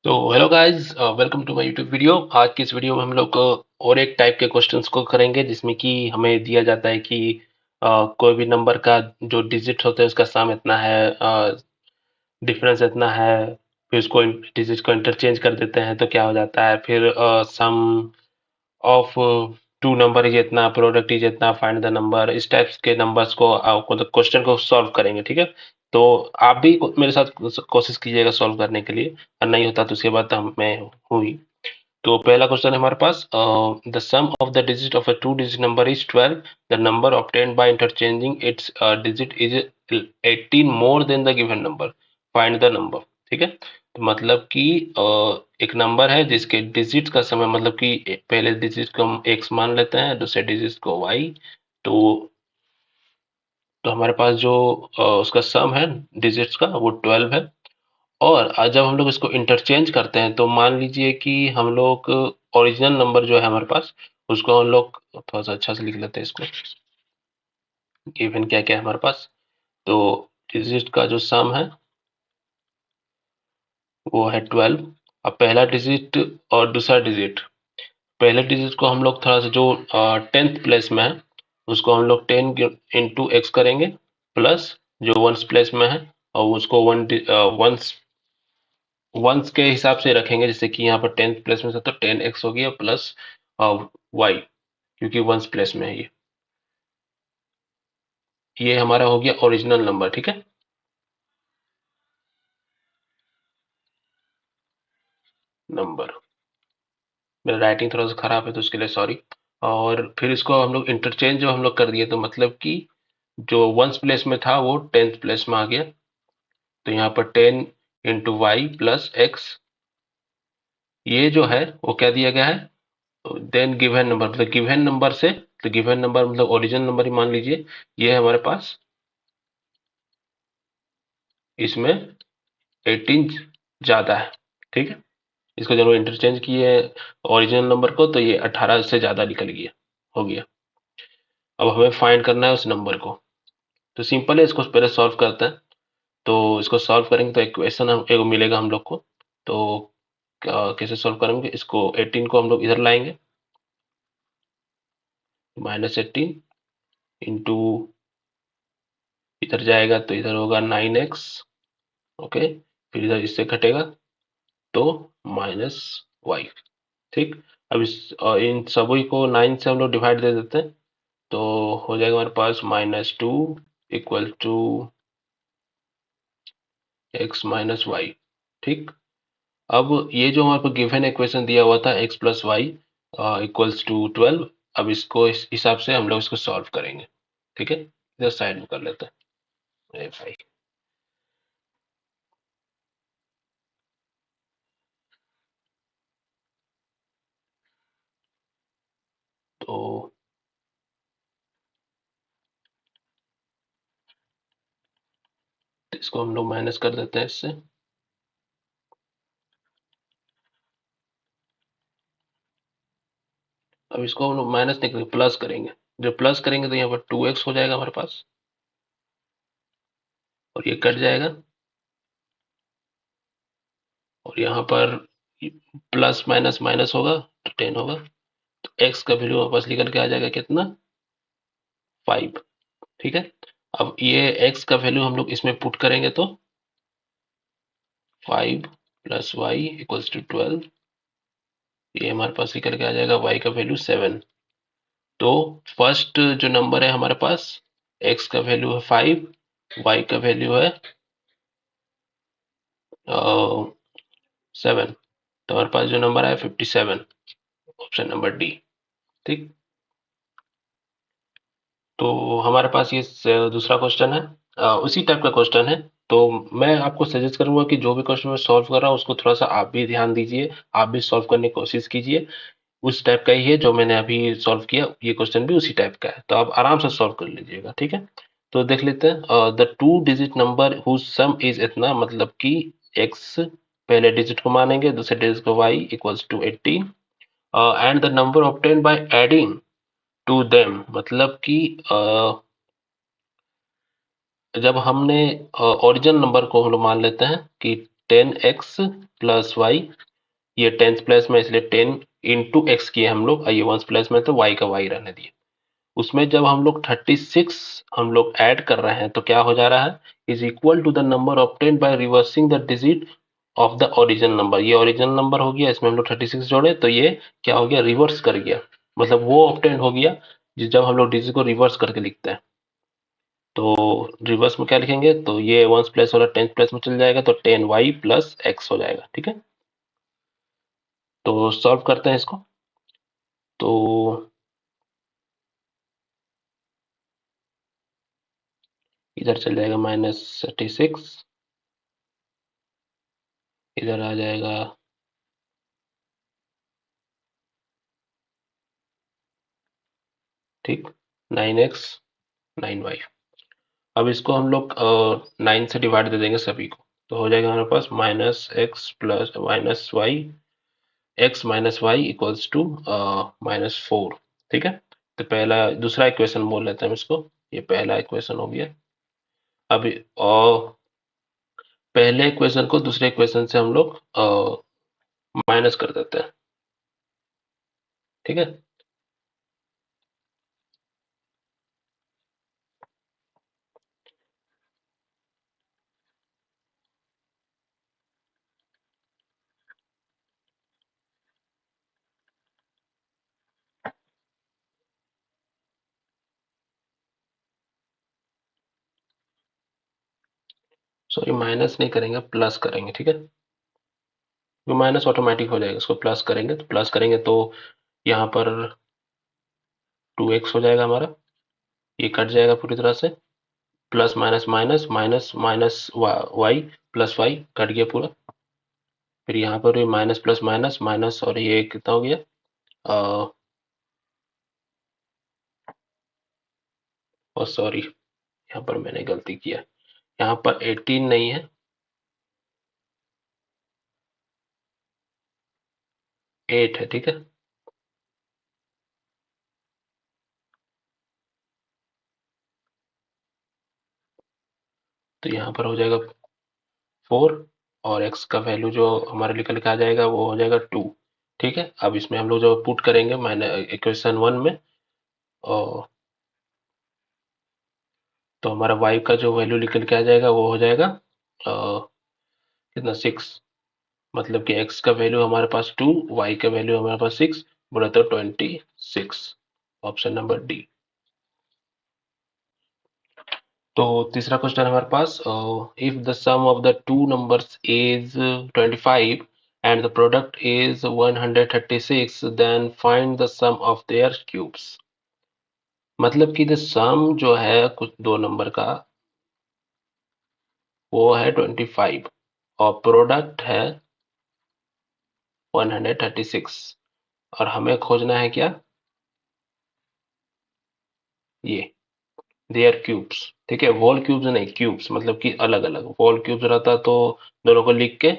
तो hello guys, welcome to my YouTube video. आज की इस वीडियो में हम लोग और एक टाइप के क्वेश्चंस को करेंगे जिसमें कि हमें दिया जाता है कि कोई भी नंबर का जो डिजिट होते हैं उसका सम इतना है, डिफरेंस इतना है। फिर उसको डिजिट को इंटरचेंज कर देते हैं तो क्या हो जाता है। फिर सम ऑफ टू नंबर इज इतना, प्रोडक्ट इज इतना, फाइंड द नंबर। इस टाइप्स के नंबर्स को मतलब क्वेश्चन को सॉल्व करेंगे, ठीक है। तो आप भी मेरे साथ कोशिश कीजिएगा सॉल्व करने के लिए, और नहीं होता तो उसके बाद मैं हूँ ही। तो पहला क्वेश्चन है हमारे पास, the sum of the digit of a two digit number is 12। The number obtained by interchanging its digit is 18 more than the given number, find the number. ठीक है, तो मतलब कि एक नंबर है जिसके डिजिट का समय, मतलब कि पहले डिजिट को हम x मान लेते हैं, दूसरे डिजिट को y। तो हमारे पास जो उसका सम है डिजिट्स का वो 12 है। और जब हम लोग इसको इंटरचेंज करते हैं तो मान लीजिए कि हम लोग ओरिजिनल नंबर जो है हमारे पास, उसको हम लोग थोड़ा सा अच्छा से लिख लेते हैं इसको। गिवन क्या क्या है हमारे पास, तो डिजिट का जो सम है वो है 12। अब पहला डिजिट और दूसरा डिजिट, पहले डिजिट को हम लोग थोड़ा सा जो 10th प्लेस में है उसको हम लोग 10 इंटू एक्स करेंगे, प्लस जो वंस प्लेस में है और उसको वंस वंस के हिसाब से रखेंगे। जैसे कि यहाँ पर 10th प्लेस में था तो 10x हो गया, प्लस y, क्योंकि वंस प्लेस में है ये हमारा हो गया ओरिजिनल नंबर। ठीक है, नंबर। मेरा राइटिंग थोड़ा सा खराब है तो उसके लिए सॉरी। और फिर इसको हम लोग इंटरचेंज जो हम लोग कर दिए, तो मतलब कि जो वंस प्लेस में था वो 10th प्लेस में आ गया। तो यहाँ पर 10 इंटू वाई प्लस एक्स, ये जो है वो क्या दिया गया है, देन गिवन नंबर, मतलब गिवन नंबर से, तो गिवन नंबर मतलब ओरिजिनल नंबर ही मान लीजिए। ये है हमारे पास, इसमें 18 ज्यादा है। ठीक है, इसको जब इंटरचेंज किए ओरिजिनल नंबर को तो ये 18 से ज्यादा निकल गया, हो गया। अब हमें फाइंड करना है उस नंबर को। तो सिंपल है, इसको पहले सॉल्व करते हैं। तो इसको सॉल्व करेंगे तो इक्वेशन हम एगो मिलेगा हम लोग को। तो कैसे सॉल्व करेंगे, इसको 18 को हम लोग इधर लाएंगे, -18 इंटू, इधर जाएगा तो इधर होगा 9x। ओके, फिर इधर इससे घटेगा तो -y। ठीक, अब इन सभी को 9 से हम लोग डिवाइड दे देते हैं, तो हो जाएगा हमारे पास -2 equal to x minus y. ठीक, अब ये जो हमारे पास गिवन इक्वेशन दिया हुआ था x plus y equals to 12, अब इसको इस हिसाब से हम लोग इसको सॉल्व करेंगे। ठीक है, इधर साइड में कर लेते हैं। अरे भाई, तो इसको हम लोग माइनस कर देते हैं इससे। अब इसको हम लोग माइनस नहीं करेंगे, प्लस करेंगे। जब प्लस करेंगे तो यहाँ पर 2x हो जाएगा हमारे पास, और ये कट जाएगा, और यहाँ पर प्लस माइनस माइनस होगा तो 10 होगा। तो x का वैल्यू वापस निकल के आ जाएगा कितना, 5। ठीक है, अब ये x का वैल्यू हम लोग इसमें पुट करेंगे तो 5 प्लस वाई इक्वल्स टू 12। ये हमारे पास निकल के आ जाएगा y का वैल्यू 7। तो फर्स्ट जो नंबर है हमारे पास, x का वैल्यू है 5, y का वैल्यू है 7। तो हमारे पास जो नंबर है 57, ऑप्शन नंबर डी। ठीक, तो हमारे पास ये दूसरा क्वेश्चन है, उसी टाइप का क्वेश्चन है। तो मैं आपको सजेस्ट करूंगा कि जो भी क्वेश्चन मैं सॉल्व कर रहा हूँ उसको थोड़ा सा आप भी ध्यान दीजिए, आप भी सॉल्व करने की कोशिश कीजिए। उस टाइप का ही है जो मैंने अभी सॉल्व किया, ये क्वेश्चन भी उसी टाइप का है, तो आप आराम से सॉल्व कर लीजिएगा। ठीक है, तो देख लेते हैं। The two digit number whose sum is इतना, मतलब कि x पहले डिजिट को मानेंगे, दूसरे डिजिट को y equals to 18, and the number obtained by adding to them, मतलब कि जब हमने ओरिजिनल नंबर को हम लोग मान लेते हैं कि 10x प्लस वाई, ये टेंथ प्लेस में इसलिए 10 इंटू एक्स किए हम लोग, ये वंस प्लेस में तो वाई का वाई रहने दिए। उसमें जब हम लोग 36 हम लोग ऐड कर रहे हैं तो क्या हो जा रहा है, is equal to the number obtained by reversing the digit of the original number. ये ओरिजिनल नंबर हो गया, इसमें हम लोग 36 जोड़े तो ये क्या हो गया, रिवर्स कर गया, मतलब वो ऑब्टेन्ड हो गया जब हम लोग डिजिट को रिवर्स करके लिखते हैं। तो रिवर्स में क्या लिखेंगे, तो ये वंस प्लेस वाला टेंथ प्लेस में चल जाएगा, तो 10y प्लस एक्स हो जाएगा। ठीक है, तो सॉल्व करते हैं इसको। तो इधर चल जाएगा -36, इधर आ जाएगा ठीक 9x 9y। अब इसको हम लोग 9 से डिवाइड दे देंगे सभी को, तो हो जाएगा हमारे पास -x plus -y, x minus y equals to -4। ठीक है, तो पहला दूसरा इक्वेशन बोल लेते हैं हम इसको, ये पहला इक्वेशन हो गया। अभी और पहले इक्वेशन को दूसरे इक्वेशन से हम लोग माइनस कर देते हैं। ठीक है, सॉरी माइनस नहीं करेंगे, प्लस करेंगे। ठीक है, तो माइनस ऑटोमेटिक हो जाएगा, इसको प्लस करेंगे, तो प्लस करेंगे तो यहाँ पर 2x हो जाएगा हमारा, ये कट जाएगा पूरी तरह से, plus minus minus minus minus y plus y cut गया पूरा, फिर यहाँ पर भी माइनस प्लस माइनस माइनस, और ये कितना हो गया, और सॉरी यहाँ पर मैंने गलती किया, यहाँ पर 18 नहीं है, 8 है। ठीक है, तो यहाँ पर हो जाएगा 4, और x का वैल्यू जो हमारे निकल के आ जाएगा वो हो जाएगा 2। ठीक है, अब इसमें हम लोग जो पुट करेंगे मैंने इक्वेशन 1 में, और तो हमारा y का जो वैल्यू निकल के आ जाएगा वो हो जाएगा कितना, 6, मतलब कि x का वैल्यू हमारे पास 2, y का वैल्यू हमारे पास 6, बोला तो 26, ऑप्शन नंबर डी। तो तीसरा क्वेश्चन हमारे पास, if the sum of the two numbers is 25 and the product is 136, then find the sum of their cubes. मतलब कि द सम जो है कुछ दो नंबर का वो है 25 और प्रोडक्ट है 136, और हमें खोजना है क्या, ये देयर क्यूब्स। ठीक है, वॉल क्यूब्स नहीं, क्यूब्स मतलब कि अलग अलग, वॉल क्यूब्स रहता तो दोनों को लिख के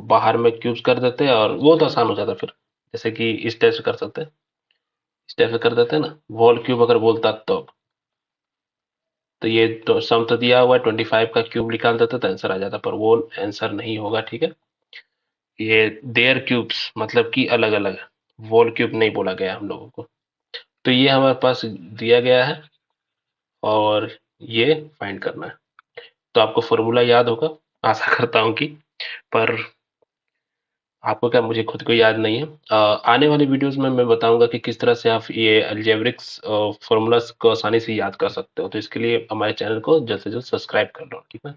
बाहर में क्यूब्स कर देते और वो तो आसान हो जाता फिर, जैसे कि इस टाइप से कर सकते हैं, इस टाइप से कर देते हैं ना, वॉल क्यूब अगर बोलता तो ये तो सम तो दिया हुआ है, 25 का क्यूब निकाल देते तो आंसर आ जाता, पर वो आंसर नहीं होगा। ठीक है, ये देयर क्यूब्स मतलब कि अलग अलग, वॉल क्यूब नहीं बोला गया हम लोगों को। तो ये हमारे पास दिया गया है और ये फाइंड करना है। तो आपको फॉर्मूला याद होगा, आशा करता हूँ कि, पर आपको क्या, मुझे खुद को याद नहीं है। आने वाले वीडियोस में मैं बताऊंगा कि किस तरह से आप ये अलजेब्रिक्स फॉर्मूलाज को आसानी से याद कर सकते हो, तो इसके लिए हमारे चैनल को जल्द से जल्द सब्सक्राइब कर लो। ठीक है,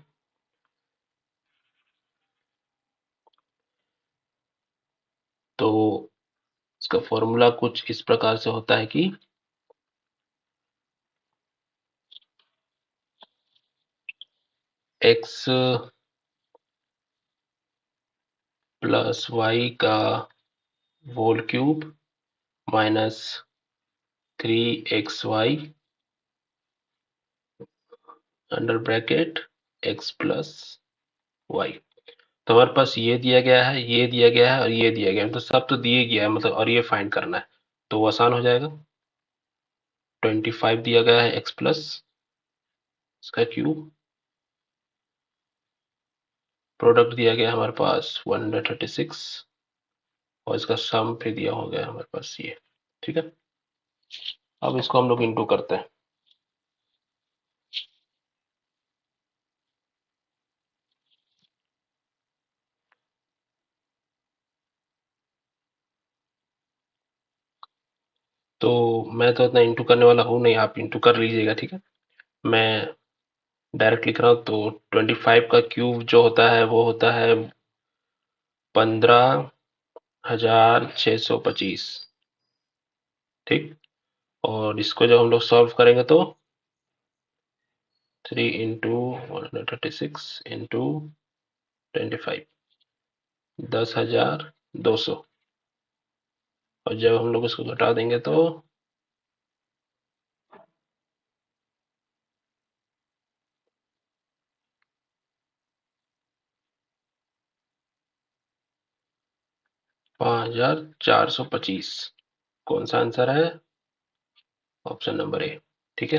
तो इसका फॉर्मूला कुछ इस प्रकार से होता है कि x प्लस वाई का whole cube minus 3xy under bracket x plus y. तो हमारे पास ये दिया गया है, ये दिया गया है और ये दिया गया है, तो सब तो दिए गया है मतलब, और ये फाइंड करना है तो वो आसान हो जाएगा। 25 दिया गया है x प्लस इसका क्यूब प्रोडक्ट दिया गया हमारे पास 136 और इसका सम भी दिया हो गया हमारे पास ये। ठीक है, अब इसको हम लोग इंटू करते हैं। तो मैं तो इतना इंटू करने वाला हूँ नहीं, आप इंटू कर लीजिएगा। ठीक है, मैं डायरेक्ट लिख रहा हूँ। तो 25 का क्यूब जो होता है वो होता है 15,625। ठीक, और इसको जब हम लोग सॉल्व करेंगे तो 3 इंटू 136 इंटू 25, 10,200। और जब हम लोग इसको घटा देंगे तो 5,425। कौन सा आंसर है? Option number A. ठीक है,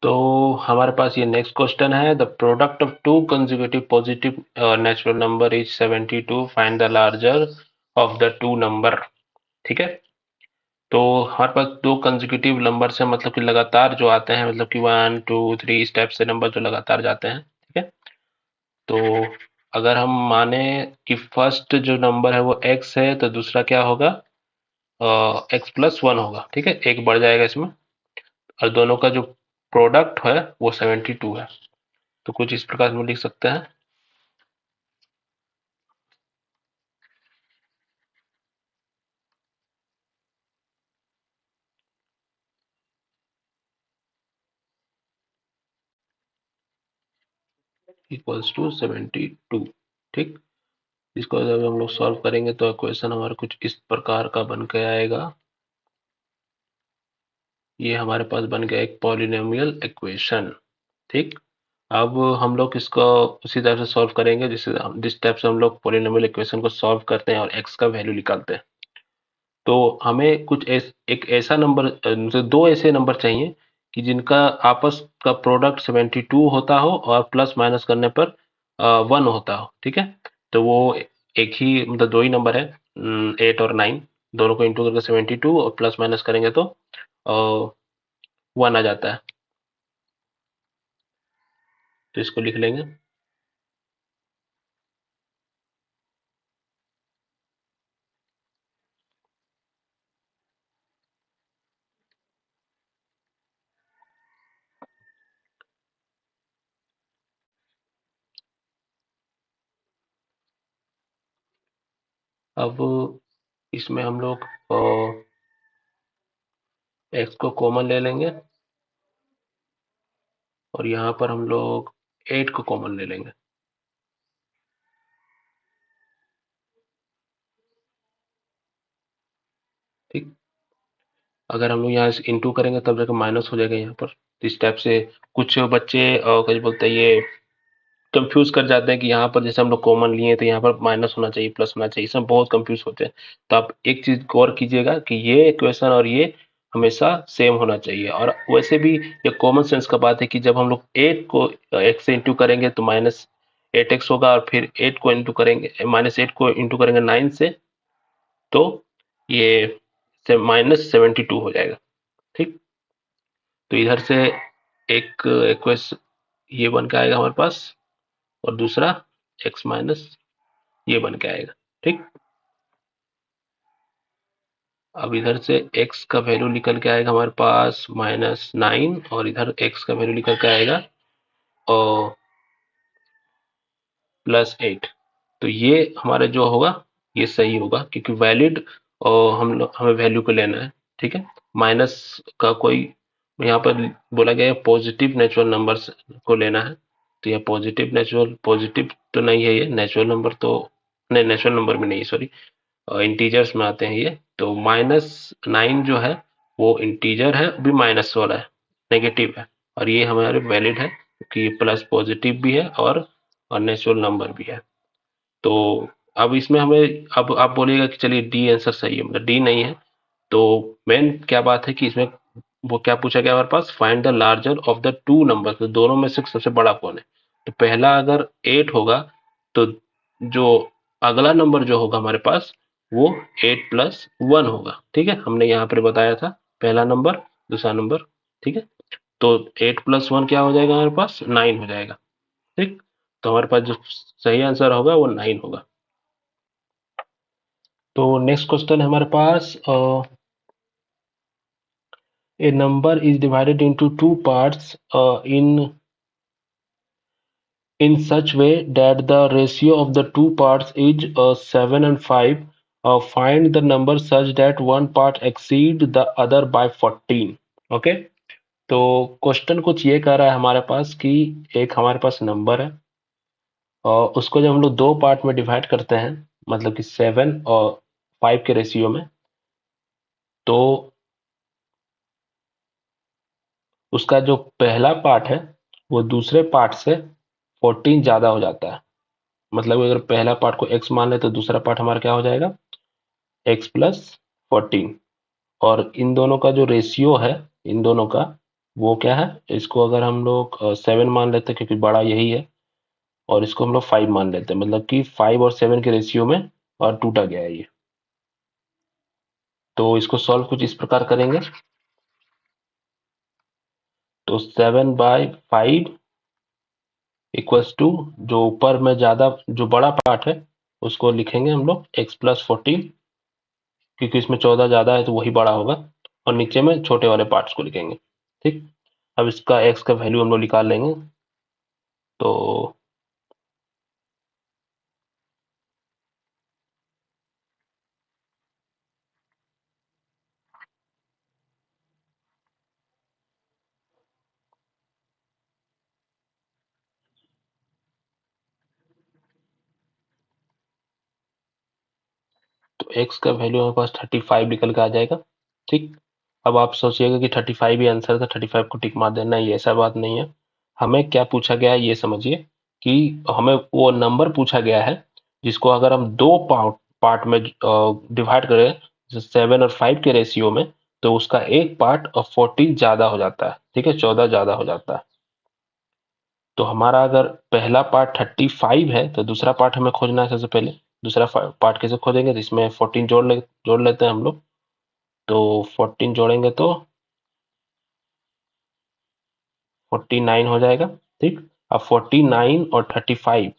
तो हमारे पास ये नेक्स्ट क्वेश्चन है। The product of to consecutive positive natural number is 72, find the larger of the two number. ठीक है, तो हमारे पास दो कंसेक्यूटिव नंबर से मतलब कि लगातार जो आते हैं, मतलब कि 1 2 3 इस टाइप से नंबर जो लगातार जाते हैं। ठीक है, तो अगर हम माने कि फर्स्ट जो नंबर है वो x है, तो दूसरा क्या होगा? x+1 होगा। ठीक है, एक बढ़ जाएगा इसमें, और दोनों का जो प्रोडक्ट है वो 72 है। तो कुछ इस प्रकार में लिख सकते हैं। Equals to 72। ठीक, इसको जब हम लोग सॉल्व करेंगे तो इक्वेशन हमारा कुछ इस प्रकार का बन के आएगा। ये हमारे पास बन गया एक पॉलिनोमियल इक्वेशन। ठीक, अब हम लोग इसको उसी तरह से सॉल्व करेंगे जिस टाइप से हम लोग पॉलिनोमियल इक्वेशन को सॉल्व करते हैं और x का वैल्यू निकालते हैं। तो हमें एक ऐसा नंबर, मतलब दो ऐसे नंबर चाहिए कि जिनका आपस का प्रोडक्ट 72 होता हो और प्लस माइनस करने पर 1 होता हो। ठीक है, तो वो एक ही, मतलब दो ही नंबर है, 8 और 9, दोनों को इंटू करके 72 और प्लस माइनस करेंगे तो 1 आ जाता है। तो इसको लिख लेंगे। अब इसमें हम लोग x को कॉमन ले लेंगे और यहाँ पर हम लोग 8 को कॉमन ले लेंगे। ठीक, अगर हम लोग यहाँ से इंटू करेंगे तब जाकर माइनस हो जाएगा यहाँ पर। तो इस टाइप से कुछ बच्चे क्या बोलते हैं, ये कंफ्यूज कर जाते हैं कि यहाँ पर जैसे हम लोग कॉमन लिए तो यहाँ पर माइनस होना चाहिए, प्लस होना चाहिए, इसमें बहुत कंफ्यूज होते हैं। तो आप एक चीज गौर कीजिएगा कि ये इक्वेशन और ये हमेशा सेम होना चाहिए। और वैसे भी ये कॉमन सेंस का बात है कि जब हम लोग 8 को x से इंटू करेंगे तो -8x होगा, और फिर 8 को इंटू करेंगे, -8 को इंटू करेंगे 9 से, तो ये -72 हो जाएगा। ठीक, तो इधर से एक इक्वेशन ये बन के आएगा हमारे पास, और दूसरा x माइनस ये बन के आएगा। ठीक, अब इधर से x का वैल्यू निकल के आएगा हमारे पास -9, और इधर x का वैल्यू निकल के आएगा और +8। तो ये हमारा जो होगा ये सही होगा, क्योंकि वैलिड और हमें वैल्यू को लेना है। ठीक है, माइनस का कोई, यहाँ पर बोला गया है पॉजिटिव नेचुरल नंबर्स को लेना है। तो ये पॉजिटिव तो नहीं है, ये नेचुरल नंबर तो नहीं, नेचुरल नंबर में नहीं, सॉरी, इंटीजर्स में आते हैं ये। तो -9 जो है वो इंटीजर है, भी माइनस वाला है, नेगेटिव है, और ये हमारे वैलिड है क्योंकि प्लस पॉजिटिव भी है और नेचुरल नंबर भी है। तो अब इसमें हमें, अब आप बोलिएगा कि चलिए डी आंसर सही है, मतलब डी नहीं है। तो मेन क्या बात है कि इसमें वो क्या पूछा गया हमारे पास, find the larger of the two number, तो दोनों में से सबसे बड़ा कौन है। तो पहला अगर 8 होगा तो जो अगला नंबर जो होगा हमारे पास वो 8 प्लस 1 होगा। ठीक है, हमने यहाँ पर बताया था पहला नंबर दूसरा नंबर। ठीक है, तो 8 प्लस 1 क्या हो जाएगा हमारे पास, 9 हो जाएगा। ठीक, तो हमारे पास जो सही आंसर होगा वो 9 होगा। तो नेक्स्ट क्वेश्चन है हमारे पास, a number is divided into two parts in such way that the ratio of the two parts is 7 and 5. Find the number such that one part exceed the other by 14. Okay, तो question कुछ ये कह रहा है हमारे पास कि एक हमारे पास नंबर है और उसको जब हम लोग दो पार्ट में डिवाइड करते हैं, मतलब कि 7 और 5 के रेशियो में, तो उसका जो पहला पार्ट है वो दूसरे पार्ट से 14 ज्यादा हो जाता है। मतलब अगर पहला पार्ट को x मान ले तो दूसरा पार्ट हमारा क्या हो जाएगा, x प्लस 14। और इन दोनों का जो रेशियो है इन दोनों का वो क्या है, इसको अगर हम लोग 7 मान लेते हैं क्योंकि बड़ा यही है, और इसको हम लोग 5 मान लेते हैं, मतलब कि 5 और 7 के रेशियो में और टूटा गया है ये। तो इसको सॉल्व कुछ इस प्रकार करेंगे, तो 7/5 इक्वल्स टू, जो ऊपर में ज्यादा जो बड़ा पार्ट है उसको लिखेंगे हम लोग x प्लस 14, क्योंकि इसमें 14 ज्यादा है तो वही बड़ा होगा, और नीचे में छोटे वाले पार्ट्स को लिखेंगे। ठीक, अब इसका x का वैल्यू हम लोग निकाल लेंगे। तो x का वैल्यू हमारे पास 35 निकल के आ जाएगा। ठीक, अब आप सोचिएगा कि 35 ही आंसर था, 35 को टिक मार देना, ये ऐसा बात नहीं है। हमें क्या पूछा गया है ये समझिए, कि हमें वो नंबर पूछा गया है जिसको अगर हम दो पार्ट पार्ट में डिवाइड करें 7 और 5 के रेशियो में, तो उसका एक पार्ट 14 ज्यादा हो जाता है। ठीक है, 14 ज्यादा हो जाता है। तो हमारा अगर पहला पार्ट 35 है तो दूसरा पार्ट हमें खोजना है। सबसे पहले दूसरा पार्ट कैसे खोजेंगे, तो इसमें 14 जोड़ लेते हैं हम लोग। तो 14 जोड़ेंगे तो 49 हो जाएगा। ठीक, अब 49 और 35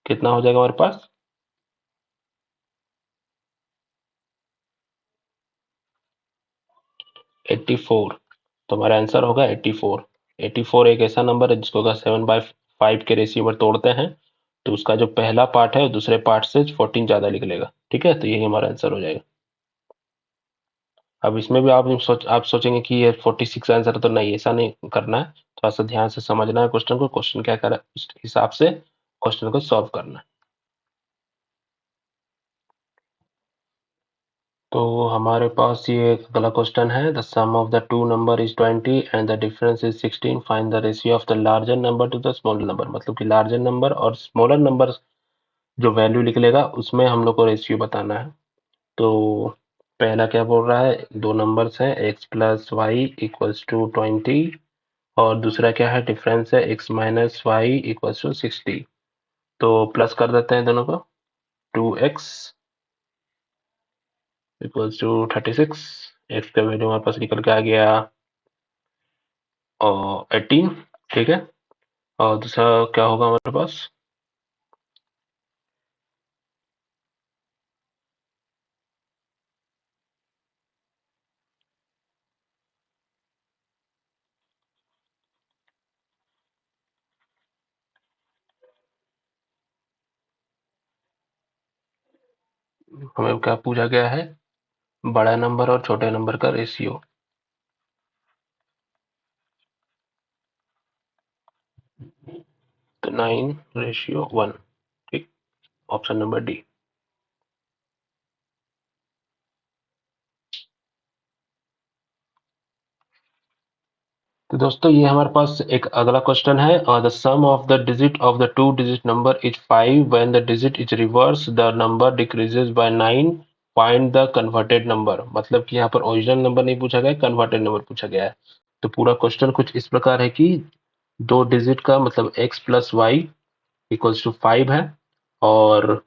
कितना हो जाएगा हमारे पास, 84। तो हमारा आंसर होगा 84। 84 एक ऐसा नंबर है जिसको अगर 7/5 के रेशियो में तोड़ते हैं तो उसका जो पहला पार्ट है दूसरे पार्ट से 14 ज्यादा निकलेगा। ठीक है, तो यही हमारा आंसर हो जाएगा। अब इसमें भी आप सोचेंगे कि ये 46 आंसर तो नहीं, ऐसा नहीं करना है, थोड़ा सा ध्यान से समझना है क्वेश्चन को, क्वेश्चन क्या कर रहा है उस हिसाब से क्वेश्चन को सॉल्व करना है। तो हमारे पास ये अगला क्वेश्चन है, the sum of the two number is 20 and the difference is 16, find the ratio of the larger number to the smaller number. मतलब कि लार्जर नंबर और स्मॉलर नंबर जो वैल्यू निकलेगा उसमें हम लोग को रेशियो बताना है। तो पहला क्या बोल रहा है, दो नंबर्स हैं x plus y equals to 20, और दूसरा क्या है, डिफरेंस है x minus y equals to 60। तो प्लस कर देते हैं दोनों को, 2x इक्वल्स टू 36। x का वैल्यू हमारे पास निकल के आ गया और 18। ठीक है, और दूसरा क्या होगा हमारे पास, हमें क्या पूछा गया है, बड़ा नंबर और छोटे नंबर का रेशियो। तो 9:1। ठीक, ऑप्शन नंबर डी। तो दोस्तों ये हमारे पास एक अगला क्वेश्चन है, the sum of the digit of the two digit number is 5 when the digit is reverse the number decreases by 9 find the converted number, मतलब कि यहाँ पर ओरिजिनल नंबर नहीं पूछा गया, कन्वर्टेड नंबर पूछा गया है। तो पूरा क्वेश्चन कुछ इस प्रकार है कि 2 डिजिट का मतलब x plus y equals to 5 है, और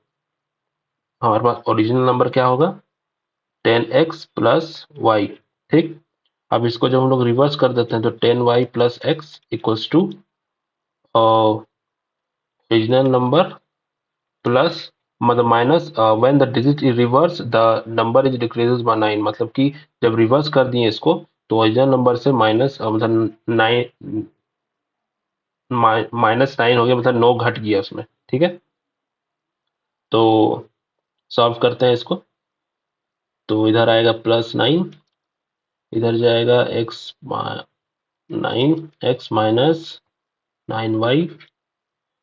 हमारे पास ओरिजिनल नंबर क्या होगा 10x प्लस वाई। ठीक, अब इसको जब हम लोग रिवर्स कर देते हैं तो 10y plus X equals to original number plus मतलब minus when the digit is reverse the number is decreases by 9, मतलब कि जब रिवर्स कर दिए इसको तो ओरिजिनल नंबर से माइनस मतलब 9 माइनस 9 हो गया, मतलब 9 घट गया उसमें। ठीक है, तो सॉल्व करते हैं इसको। तो इधर आएगा +9, इधर जाएगा x माइनस 9y,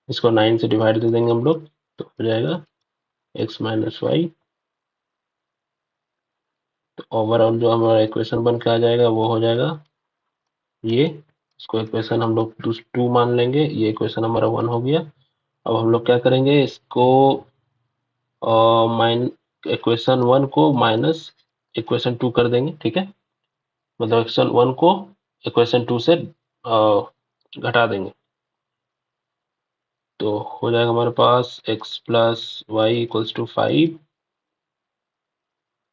इसको 9 से डिवाइड दे देंगे हम लोग, तो हो जाएगा x माइनस वाई। तो ओवरऑल जो हमारा इक्वेशन बन के आ जाएगा वो हो जाएगा ये, इसको इक्वेशन हम लोग 2 मान लेंगे, ये इक्वेशन हमारा 1 हो गया। अब हम लोग क्या करेंगे, इसको माइन इक्वेशन 1 को माइनस इक्वेशन 2 कर देंगे। ठीक है, मतलब इक्वेशन 1 को इक्वेशन 2 से घटा देंगे, तो हो जाएगा हमारे पास x plus y equals to 5,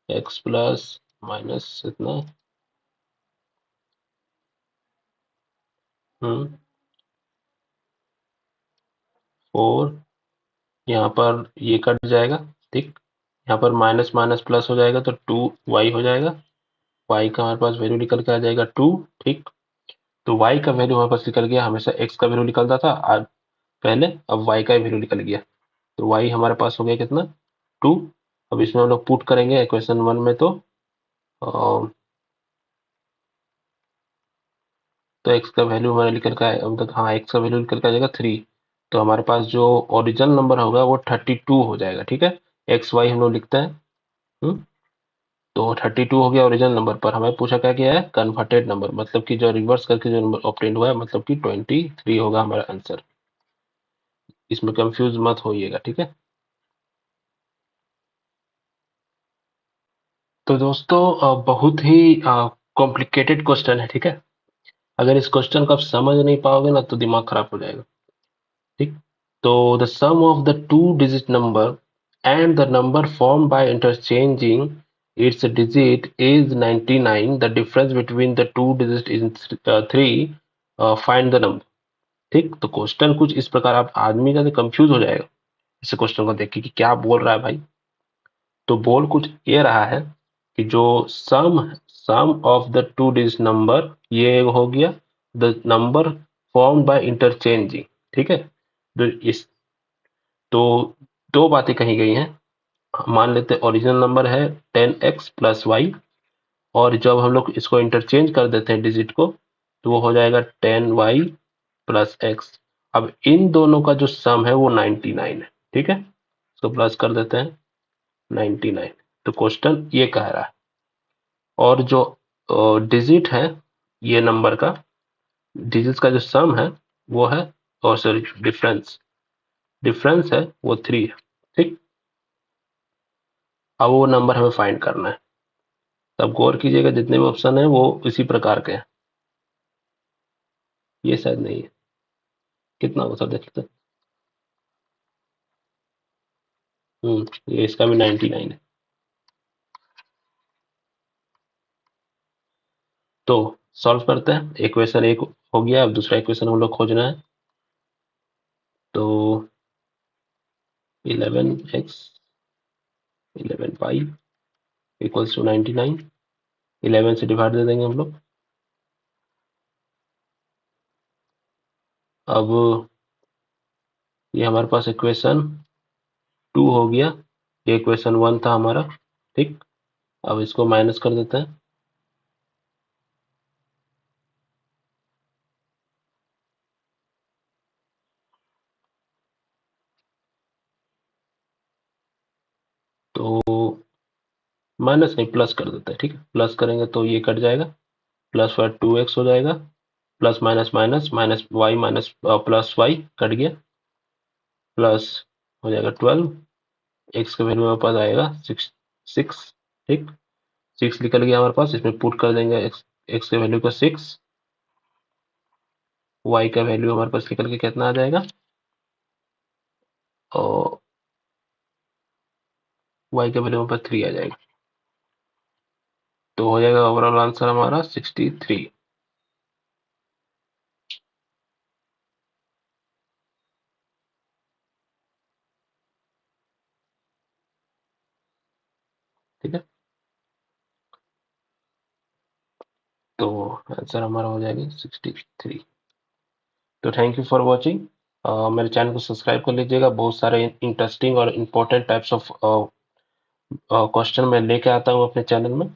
x plus minus इतना 4, यहाँ पर ये कट जाएगा। ठीक, यहाँ पर माइनस माइनस प्लस हो जाएगा तो 2y हो जाएगा, y का हमारे पास वैल्यू निकल के आ जाएगा 2। ठीक, तो y का वैल्यू हमारे पास निकल गया, हमेशा x का वैल्यू निकलता था आज पहले, अब y का वैल्यू निकल गया, तो y हमारे पास हो गया कितना 2। अब इसमें हम लोग पुट करेंगे इक्वेशन 1 में, तो x का वैल्यू हमारा निकल का है, मतलब हाँ x का वैल्यू निकल के आ जाएगा 3। तो हमारे पास जो ओरिजिनल नंबर होगा वो 32 हो जाएगा। ठीक है, एक्स वाई हम लोग लिखते हैं। हम्म, तो 32 हो गया ओरिजिनल नंबर, पर हमें पूछा क्या गया है कन्वर्टेड नंबर, मतलब कि जो रिवर्स करके जो नंबर ऑब्टेन हुआ है, मतलब कि 23 होगा हमारा आंसर। इसमें कंफ्यूज मत होइएगा। ठीक है, तो दोस्तों बहुत ही कॉम्प्लिकेटेड क्वेश्चन है। ठीक है, अगर इस क्वेश्चन को आप समझ नहीं पाओगे ना तो दिमाग खराब हो जाएगा। ठीक, तो the sum of the two digit number and the number form by interchanging its digit is 99, the difference between the two digits is 3, find the number। ठीक, तो क्वेश्चन कुछ इस प्रकार, आप आदमी का कंफ्यूज हो जाएगा इस क्वेश्चन को देख के कि क्या बोल रहा है भाई। तो बोल कुछ ये रहा है कि जो sum of the two digit number, ये हो गया the number form by interchanging. ठीक है, तो इस तो दो बातें कही गई हैं। मान लेते हैं ओरिजिनल नंबर है 10x प्लस वाई, और जब हम लोग इसको इंटरचेंज कर देते हैं डिजिट को, तो वो हो जाएगा 10y प्लस एक्स। अब इन दोनों का जो सम है वो 99 है। ठीक है, तो प्लस कर देते हैं 99। तो क्वेश्चन ये कह रहा है, और जो डिजिट है ये नंबर का, डिजिट्स का जो सम है वो है, और सॉरी डिफरेंस, डिफरेंस है वो 3 है। ठीक, अब वो नंबर हमें फाइंड करना है। तब गौर कीजिएगा जितने भी ऑप्शन है वो इसी प्रकार के हैं, ये शायद नहीं है। कितना होता देखते हैं। ये इसका भी 99 है। तो सॉल्व करते हैं, इक्वेशन एक हो गया, अब दूसरा इक्वेशन हम लोग खोजना है। तो 11x 11y इक्वल्स टू 99, 11 से डिवाइड दे देंगे हम लोग। अब ये हमारे पास इक्वेशन 2 हो गया, ये इक्वेशन 1 था हमारा। ठीक, अब इसको माइनस कर देते हैं, तो माइनस नहीं प्लस कर देते हैं। ठीक है, प्लस करेंगे तो ये कट जाएगा, प्लस वाई 2x हो जाएगा, plus minus minus minus y minus plus y cut गया, प्लस हो जाएगा 12, एक्स का वैल्यू हमारे पास आएगा 6, ठीक। 6 निकल गया हमारे पास, इसमें पुट कर देंगे x के वैल्यू को 6, y का वैल्यू हमारे पास निकल के कितना आ जाएगा, और y का वैल्यू हमारे पास 3 आ जाएगा। तो हो जाएगा ओवरऑल आंसर हमारा 63। ठीक है, तो आंसर हमारा हो जाएगा 63। तो थैंक यू फॉर वॉचिंग। मेरे चैनल को सब्सक्राइब कर लीजिएगा, बहुत सारे इंटरेस्टिंग और इम्पोर्टेंट टाइप्स ऑफ क्वेश्चन मैं लेके आता हूँ अपने चैनल में,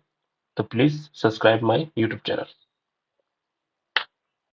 तो please subscribe my YouTube channel.